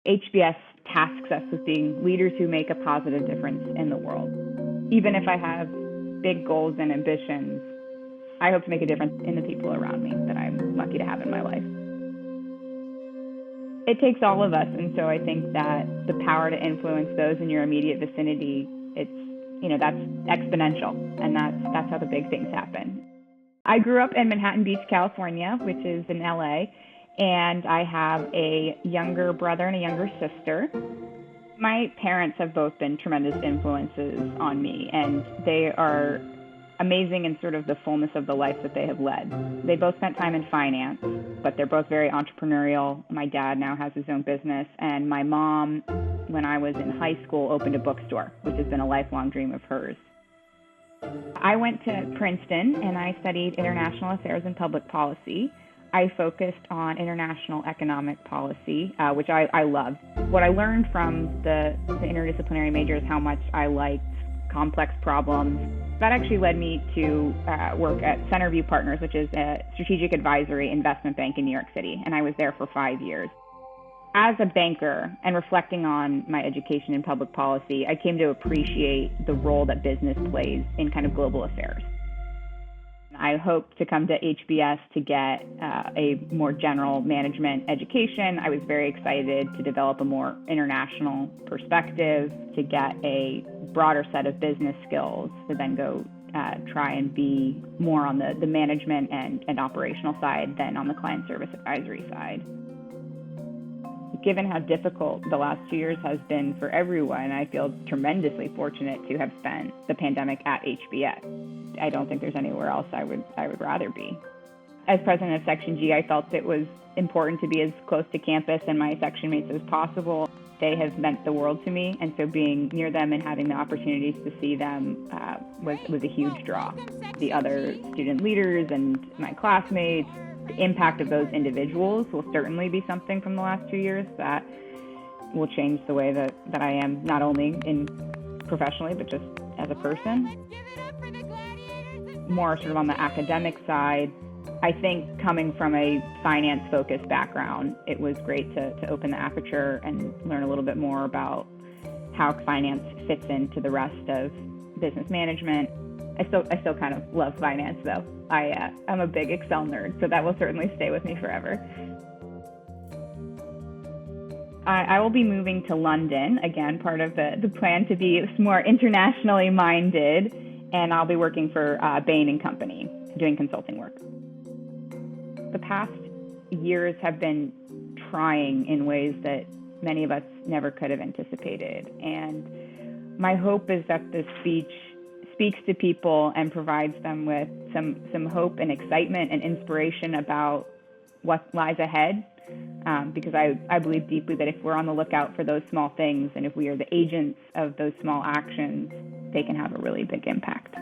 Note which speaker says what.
Speaker 1: HBS tasks us with being leaders who make a positive difference in the world. Even if I have big goals and ambitions, I hope to make a difference in the people around me that I'm lucky to have in my life. It takes all of us, and so I think that the power to influence those in your immediate vicinity, that's exponential, and that's how the big things happen. I grew up in Manhattan Beach, California, which is in LA, and I have a younger brother and a younger sister. My parents have both been tremendous influences on me, and they are amazing in sort of the fullness of the life that they have led. They both spent time in finance, but they're both very entrepreneurial. My dad now has his own business, and my mom, when I was in high school, opened a bookstore, which has been a lifelong dream of hers. I went to Princeton, and I studied international affairs and public policy. I focused on international economic policy, which I loved. What I learned from the interdisciplinary major is how much I liked complex problems. That actually led me to work at Centerview Partners, which is a strategic advisory investment bank in New York City, and I was there for 5 years. As a banker and reflecting on my education in public policy, I came to appreciate the role that business plays in kind of global affairs. I hope to come to HBS to get a more general management education. I was very excited to develop a more international perspective, to get a broader set of business skills, to then go try and be more on the management and operational side than on the client service advisory side. Given how difficult the last 2 years has been for everyone, I feel tremendously fortunate to have spent the pandemic at HBS. I don't think there's anywhere else I would rather be. As president of Section G, I felt it was important to be as close to campus and my section mates as possible. They have meant the world to me, and so being near them and having the opportunities to see them was a huge draw. The other student leaders and my classmates, the impact of those individuals will certainly be something from the last 2 years that will change the way that I am, not only professionally, but just as a person. More sort of on the academic side, I think coming from a finance-focused background, it was great to open the aperture and learn a little bit more about how finance fits into the rest of business management. I still kind of love finance, though. I'm a big Excel nerd, so that will certainly stay with me forever. I will be moving to London, again, part of the plan to be more internationally minded, and I'll be working for Bain & Company, doing consulting work. The past years have been trying in ways that many of us never could have anticipated, and my hope is that this speech speaks to people and provides them with some hope and excitement and inspiration about what lies ahead, because I believe deeply that if we're on the lookout for those small things and if we are the agents of those small actions, they can have a really big impact.